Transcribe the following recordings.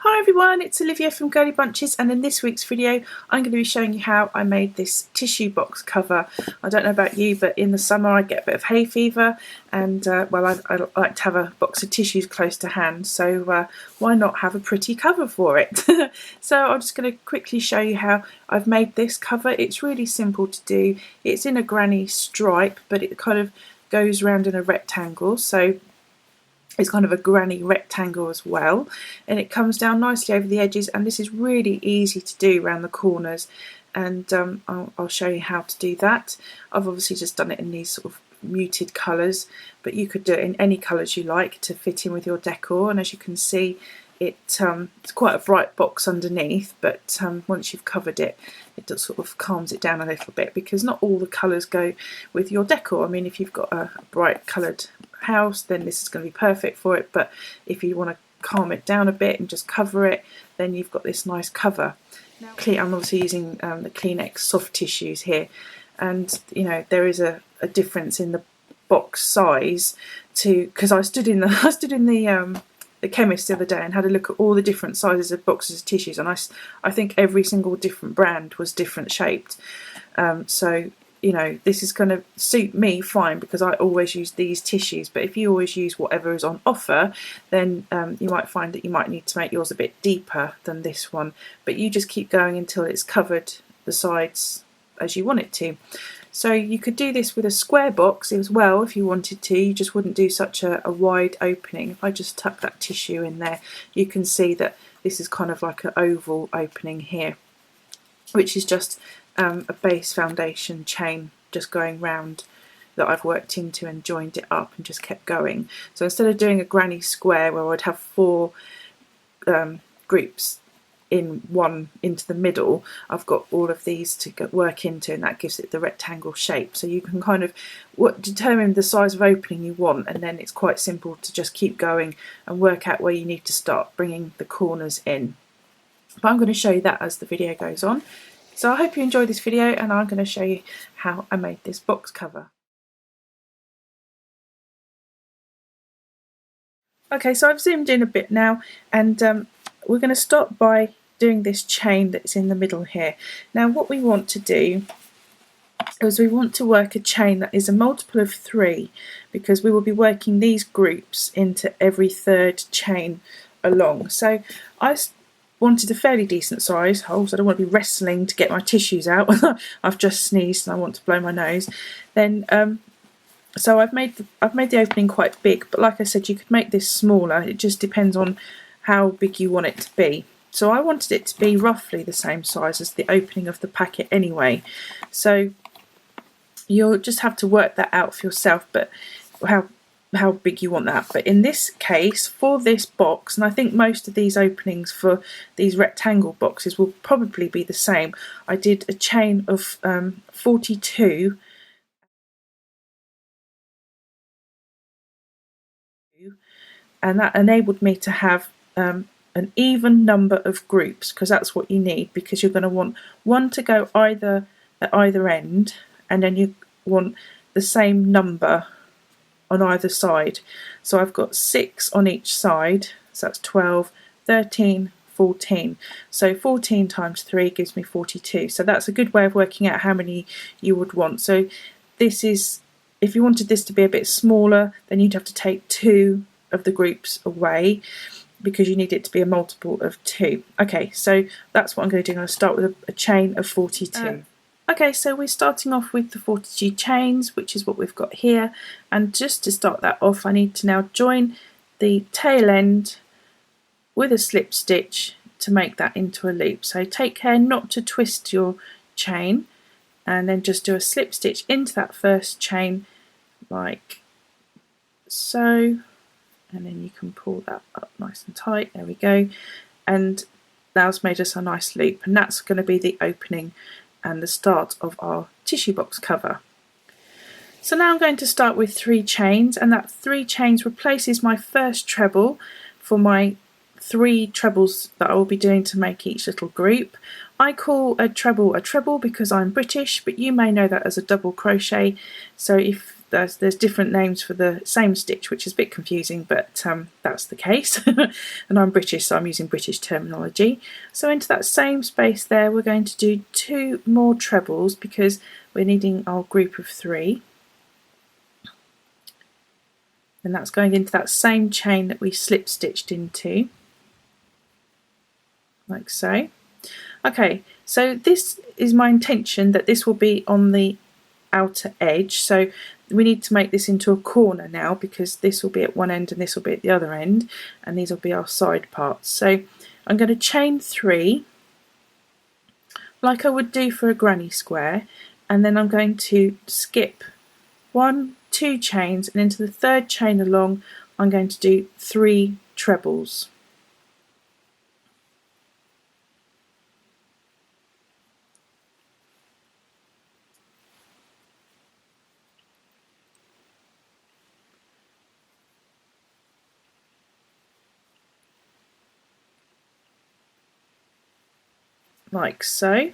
Hi everyone, it's Olivia from Girlybunches, and in this week's video I'm going to be showing you how I made this tissue box cover. I don't know about you, but in the summer I get a bit of hay fever, and well, I like to have a box of tissues close to hand, so why not have a pretty cover for it? So I'm just going to quickly show you how I've made this cover. It's really simple to do. It's in a granny stripe, but it kind of goes around in a rectangle, so it's kind of a granny rectangle as well, and it comes down nicely over the edges, and this is really easy to do around the corners, and I'll show you how to do that. I've obviously just done it in these sort of muted colours, but you could do it in any colours you like to fit in with your decor, and as you can see it's quite a bright box underneath, but once you've covered it, it just sort of calms it down a little bit, because not all the colours go with your decor. I mean, if you've got a bright coloured house, then this is going to be perfect for it, but if you want to calm it down a bit and just cover it, then you've got this nice cover. Now, I'm obviously using the Kleenex soft tissues here, and you know there is a difference in the box size because I stood in the chemist the other day and had a look at all the different sizes of boxes of tissues, and I think every single different brand was different shaped. So you know, this is going to suit me fine because I always use these tissues, but if you always use whatever is on offer, then you might find that you might need to make yours a bit deeper than this one, but you just keep going until it's covered the sides as you want it to. So you could do this with a square box as well if you wanted to. You just wouldn't do such a wide opening. If I just tuck that tissue in there, you can see that this is kind of like an oval opening here, which is just a base foundation chain just going round that I've worked into and joined it up and just kept going. So instead of doing a granny square where I'd have 4 groups in one into the middle, I've got all of these to work into, and that gives it the rectangle shape. So you can kind of determine the size of opening you want, and then it's quite simple to just keep going and work out where you need to start bringing the corners in. But I'm going to show you that as the video goes on. So I hope you enjoyed this video, and I'm going to show you how I made this box cover. Okay, so I've zoomed in a bit now, and we're going to start by doing this chain that's in the middle here. Now what we want to do is we want to work a chain that is a multiple of 3, because we will be working these groups into every 3rd chain along. So I wanted a fairly decent size hole, so I don't want to be wrestling to get my tissues out. I've just sneezed and I want to blow my nose. Then so I've made the opening quite big, but like I said, you could make this smaller. It just depends on how big you want it to be. So I wanted it to be roughly the same size as the opening of the packet anyway. So you'll just have to work that out for yourself, but how big you want that. But in this case, for this box, and I think most of these openings for these rectangle boxes will probably be the same, I did a chain of 42, and that enabled me to have an even number of groups, because that's what you need, because you're going to want one to go at either end, and then you want the same number on either side. So I've got 6 on each side, so that's 12, 13, 14. So 14 times 3 gives me 42. So that's a good way of working out how many you would want. So this is, if you wanted this to be a bit smaller, then you'd have to take 2 of the groups away, because you need it to be a multiple of 2. Okay, so that's what I'm going to do. I'm going to start with a chain of 42. Okay, so we're starting off with the 42 chains, which is what we've got here, and just to start that off, I need to now join the tail end with a slip stitch to make that into a loop. So take care not to twist your chain, and then just do a slip stitch into that first chain like so, and then you can pull that up nice and tight. There we go, and that's made us a nice loop, and that's going to be the opening and the start of our tissue box cover. So now I'm going to start with 3 chains, and that 3 chains replaces my first treble for my 3 trebles that I will be doing to make each little group. I call a treble because I'm British, but you may know that as a double crochet. So if there's different names for the same stitch, which is a bit confusing, but that's the case. And I'm British, so I'm using British terminology. So into that same space there, we're going to do 2 more trebles because we're needing our group of 3. And that's going into that same chain that we slip stitched into, like so. Okay, so this is my intention that this will be on the outer edge, so we need to make this into a corner now because this will be at one end and this will be at the other end, and these will be our side parts. So I'm going to chain 3 like I would do for a granny square, and then I'm going to skip 1, 2 chains, and into the 3rd chain along I'm going to do 3 trebles. Like so.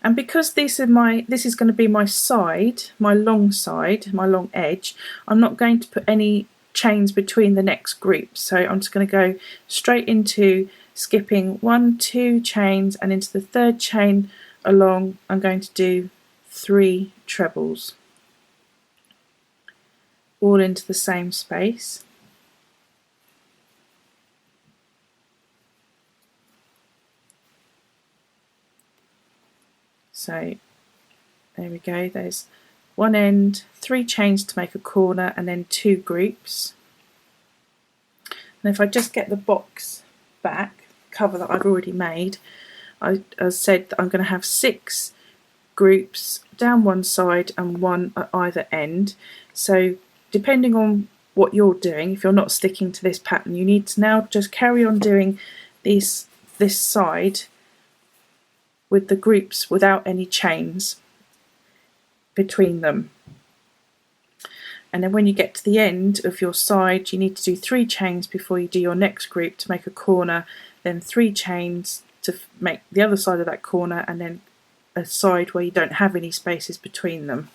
And because this is going to be my side, my long side, my long edge, I'm not going to put any chains between the next groups. So I'm just going to go straight into skipping 1, 2 chains, and into the 3rd chain along I'm going to do 3 trebles, all into the same space. So there we go, there's one end, 3 chains to make a corner, and then 2 groups. And if I just get the box back, cover that I've already made, I said that I'm going to have 6 groups down one side and 1 at either end. So depending on what you're doing, if you're not sticking to this pattern, you need to now just carry on doing this side with the groups without any chains between them. And then when you get to the end of your side, you need to do 3 chains before you do your next group to make a corner, then 3 chains to make the other side of that corner, and then a side where you don't have any spaces between them.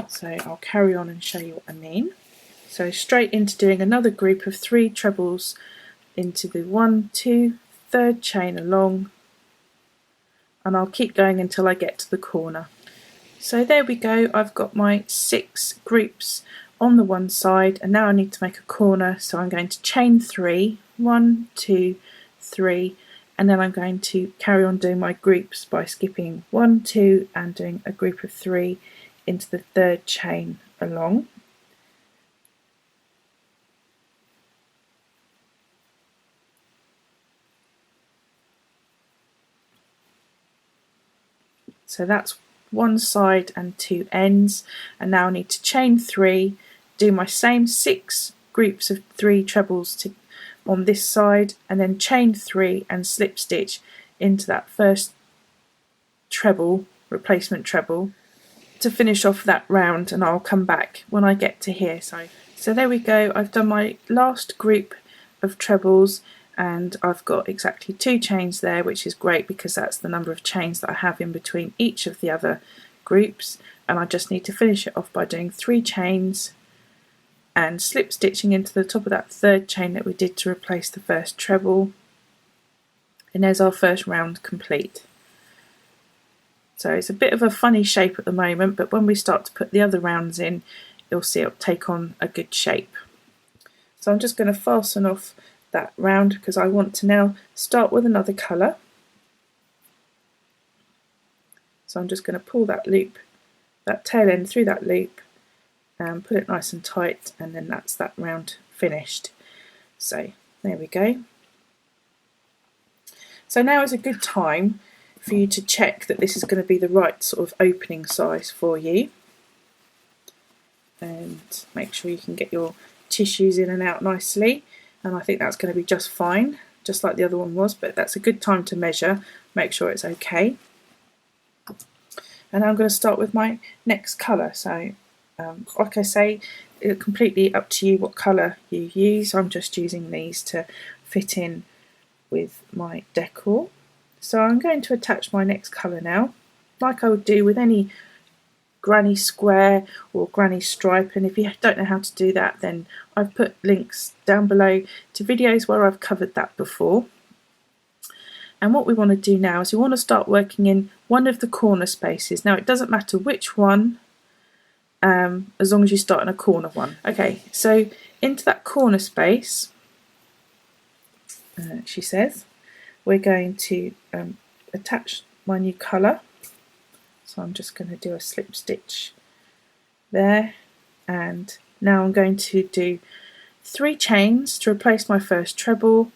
So I'll carry on and show you what I mean. So straight into doing another group of 3 trebles into the 1, 2, 3rd chain along, and I'll keep going until I get to the corner. So there we go, I've got my 6 groups on the one side, and now I need to make a corner, so I'm going to chain 3, 1, 2, 3, and then I'm going to carry on doing my groups by skipping 1, 2 and doing a group of 3 into the 3rd chain along. So that's one side and 2 ends, and now I need to chain 3, do my same 6 groups of 3 trebles on this side, and then chain 3 and slip stitch into that first treble, replacement treble, to finish off that round, and I'll come back when I get to here. So there we go, I've done my last group of trebles, and I've got exactly 2 chains there, which is great because that's the number of chains that I have in between each of the other groups, and I just need to finish it off by doing 3 chains and slip stitching into the top of that 3rd chain that we did to replace the first treble, and there's our first round complete. So it's a bit of a funny shape at the moment, but when we start to put the other rounds in, you'll see it'll take on a good shape. So I'm just going to fasten off that round because I want to now start with another colour. So I'm just going to pull that loop, that tail end through that loop, and put it nice and tight, and then that's that round finished. So there we go. So now is a good time for you to check that this is going to be the right sort of opening size for you, and make sure you can get your tissues in and out nicely, and I think that's going to be just fine, just like the other one was, but that's a good time to measure, make sure it's okay. And I'm going to start with my next colour. So like I say, it's completely up to you what colour you use. I'm just using these to fit in with my decor. So I'm going to attach my next colour now, like I would do with any granny square or granny stripe, and if you don't know how to do that, then I've put links down below to videos where I've covered that before. And what we want to do now is we want to start working in one of the corner spaces. Now it doesn't matter which one, as long as you start in a corner one. Okay, so into that corner space, she says, we're going to attach my new colour. So I'm just going to do a slip stitch there, and now I'm going to do 3 chains to replace my first treble.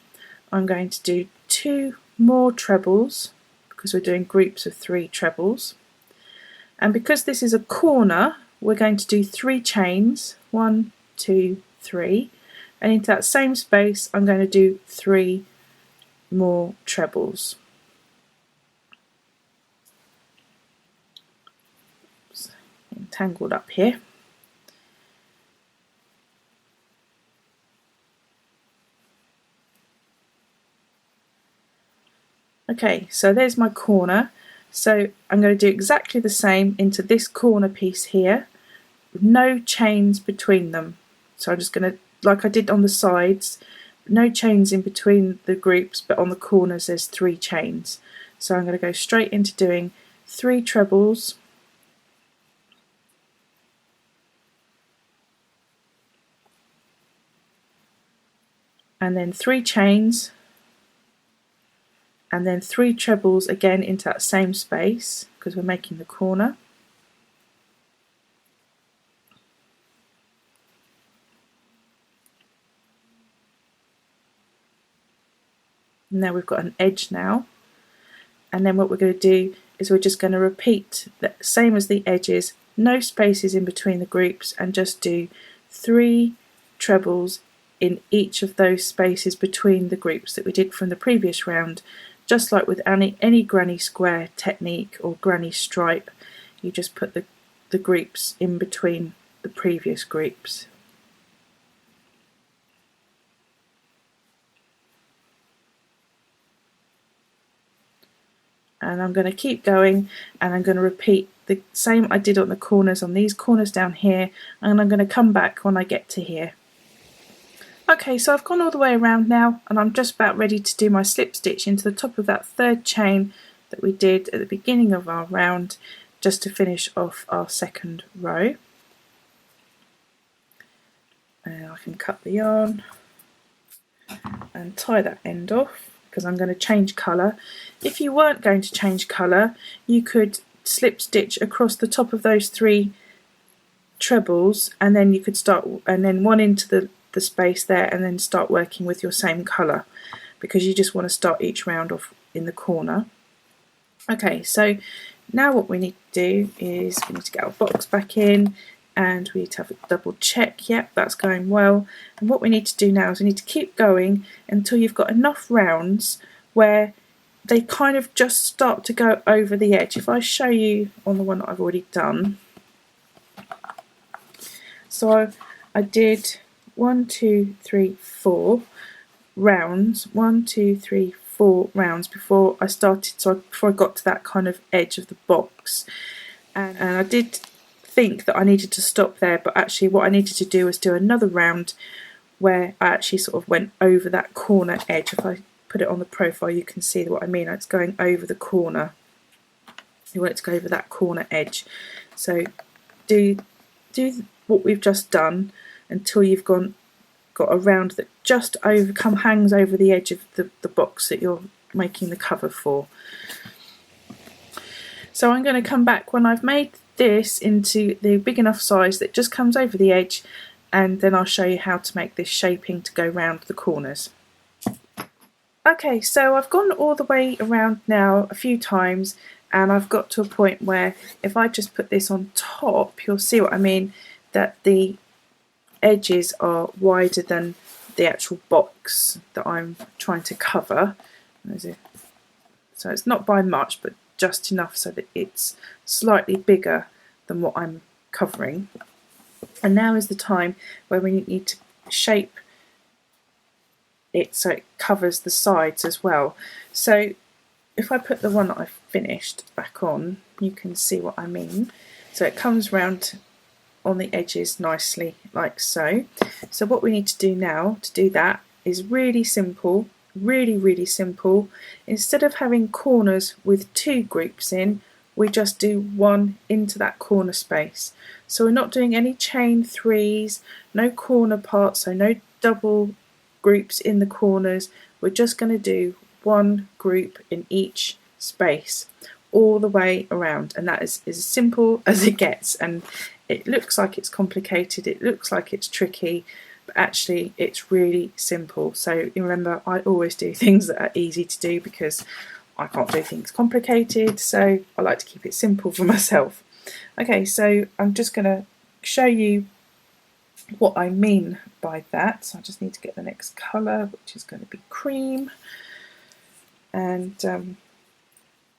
I'm going to do 2 more trebles because we're doing groups of 3 trebles, and because this is a corner, we're going to do 3 chains, 1, 2, 3, and into that same space I'm going to do 3 more trebles. Tangled up here. Okay, so there's my corner. So I'm going to do exactly the same into this corner piece here, with no chains between them. So I'm just going to, like I did on the sides, no chains in between the groups, but on the corners there's 3 chains. So I'm going to go straight into doing 3 trebles, and then 3 chains, and then 3 trebles again into that same space because we're making the corner. Now we've got an edge now, and then what we're going to do is we're just going to repeat the same as the edges, no spaces in between the groups, and just do 3 trebles in each of those spaces between the groups that we did from the previous round. Just like with any granny square technique or granny stripe, you just put the groups in between the previous groups. And I'm going to keep going, and I'm going to repeat the same I did on the corners, on these corners down here, and I'm going to come back when I get to here. Okay, so I've gone all the way around now, and I'm just about ready to do my slip stitch into the top of that 3rd chain that we did at the beginning of our round, just to finish off our 2nd row. And I can cut the yarn and tie that end off because I'm going to change colour. If you weren't going to change colour, you could slip stitch across the top of those 3 trebles, and then you could start, and then one into the space there, and then start working with your same colour, because you just want to start each round off in the corner. Okay, so now what we need to do is we need to get our box back in, and we need to have a double check. Yep, that's going well. And what we need to do now is we need to keep going until you've got enough rounds where they kind of just start to go over the edge. If I show you on the one that I've already done, so I did 1, 2, 3, 4 rounds, 1, 2, 3, 4 rounds before I started, so before I got to that kind of edge of the box, and I did think that I needed to stop there, but actually what I needed to do was do another round where I actually sort of went over that corner edge. If I put it on the profile, you can see what I mean. It's going over the corner. You want it to go over that corner edge. So do what we've just done until you've got a round that just hangs over the edge of the box that you're making the cover for. So I'm going to come back when I've made this into the big enough size that just comes over the edge, and then I'll show you how to make this shaping to go round the corners. Okay, so I've gone all the way around now a few times, and I've got to a point where if I just put this on top, you'll see what I mean, that the edges are wider than the actual box that I'm trying to cover. So it's not by much, but just enough so that it's slightly bigger than what I'm covering. And now is the time where we need to shape it so it covers the sides as well. So if I put the one that I've finished back on, you can see what I mean. so it comes round on the edges nicely like so. So what we need to do now to do that is really simple, really simple. Instead of having corners with 2 groups in, we just do 1 into that corner space. So we're not doing any chain 3s, no corner parts, so no double groups in the corners. We're just going to do 1 group in each space all the way around, and that is as simple as it gets. And it looks like it's complicated, it looks like it's tricky, but actually it's really simple. So remember, I always do things that are easy to do because I can't do things complicated, so I like to keep it simple for myself. Okay, so I'm just going to show you what I mean by that. So I just need to get the next colour, which is going to be cream, and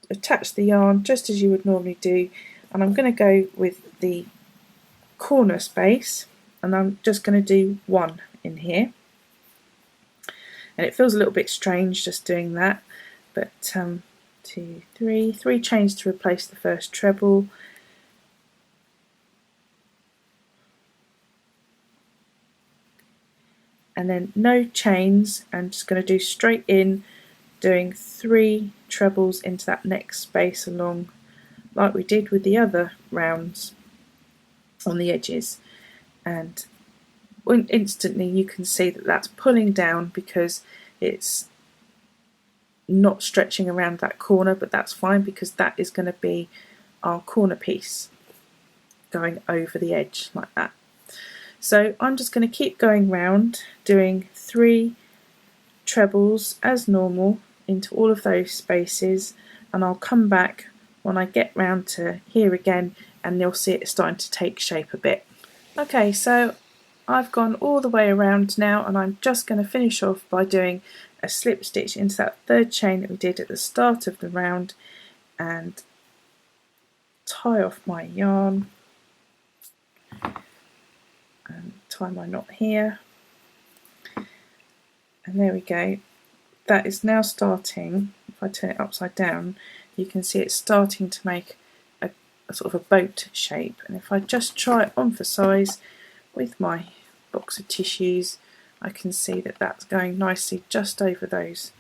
attach the yarn just as you would normally do. And I'm going to go with the corner space, and I'm just going to do 1 in here. And it feels a little bit strange just doing that, but 2, 3 chains to replace the first treble, and then no chains, and just going to do straight in, doing 3 trebles into that next space along like we did with the other rounds on the edges. And instantly you can see that that's pulling down because it's not stretching around that corner, but that's fine because that is going to be our corner piece going over the edge like that. So I'm just going to keep going round doing 3 trebles as normal into all of those spaces, and I'll come back when I get round to here again and you'll see it starting to take shape a bit. Okay, so I've gone all the way around now, and I'm just going to finish off by doing a slip stitch into that 3rd chain that we did at the start of the round and tie off my yarn and tie my knot here, and there we go. That is now starting, if I turn it upside down, you can see it's starting to make a sort of a boat shape. And if I just try it on for size with my box of tissues, I can see that that's going nicely just over those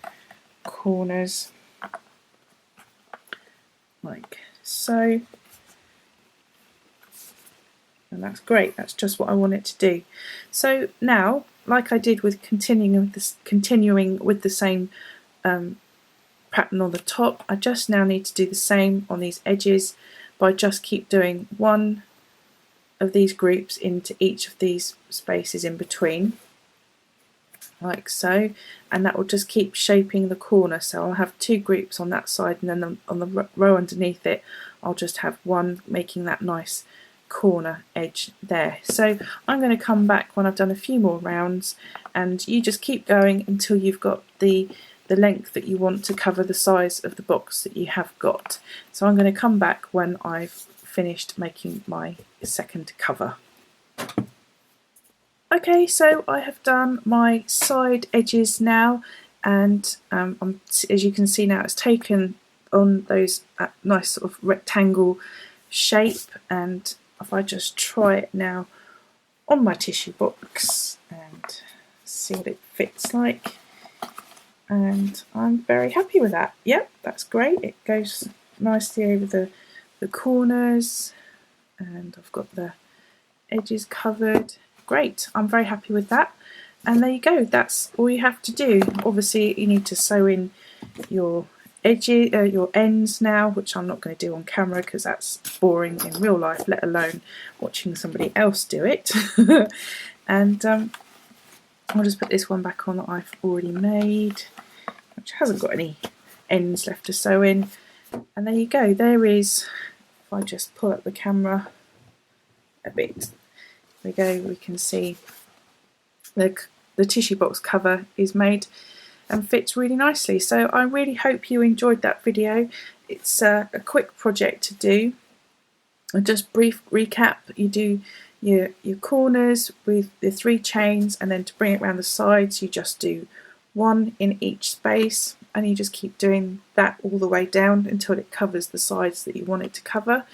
corners, like so. And that's great, that's just what I want it to do. So now, like I did with continuing with the same pattern on the top, I just now need to do the same on these edges by just keep doing 1 of these groups into each of these spaces in between, like so, and that will just keep shaping the corner. So I'll have 2 groups on that side, and then on the row underneath it I'll just have 1 making that nice corner edge there. So I'm going to come back when I've done a few more rounds, and you just keep going until you've got the length that you want to cover the size of the box that you have got. So I'm going to come back when I've finished making my second cover. Okay, so I have done my side edges now, and as you can see now, it's taken on those nice sort of rectangle shape. And if I just try it now on my tissue box and see what it fits like, and I'm very happy with that. Yep, that's great. It goes nicely over the corners, and I've got the edges covered. Great, I'm very happy with that. And there you go, that's all you have to do. Obviously you need to sew in your edges, your ends now, which I'm not going to do on camera because that's boring in real life, let alone watching somebody else do it. And I'll just put this one back on that I've already made, which hasn't got any ends left to sew in. And there you go, there is, if I just pull up the camera a bit, there we go, we can see the tissue box cover is made and fits really nicely. So I really hope you enjoyed that video. It's a quick project to do. And just brief recap, you do your corners with the 3 chains, and then to bring it around the sides you just do 1 in each space, and you just keep doing that all the way down until it covers the sides that you want it to cover.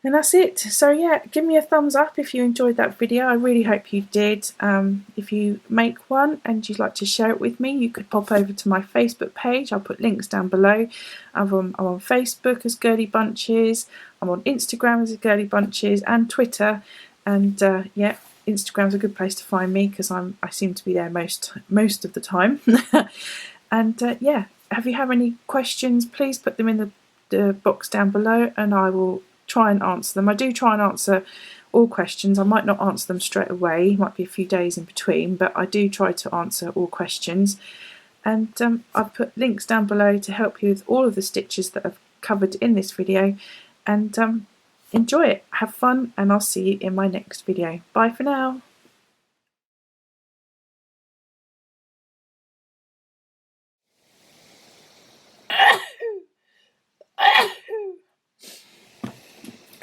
And that's it. So yeah, give me a thumbs up if you enjoyed that video. I really hope you did. If you make one and you'd like to share it with me, you could pop over to my Facebook page. I'll put links down below. I'm on Facebook as Girlybunches. I'm on Instagram as Girlybunches and Twitter. And yeah, Instagram's a good place to find me because I seem to be there most of the time. And yeah, if you have any questions, please put them in the box down below, and I will try and answer them. I do try and answer all questions. I might not answer them straight away, might be a few days in between, but I do try to answer all questions. And I've put links down below to help you with all of the stitches that I've covered in this video. And enjoy it, have fun, and I'll see you in my next video. Bye for now.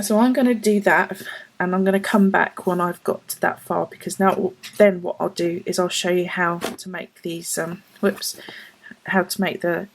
So I'm going to do that, and I'm going to come back when I've got to that far, because then what I'll do is I'll show you how to make these how to make the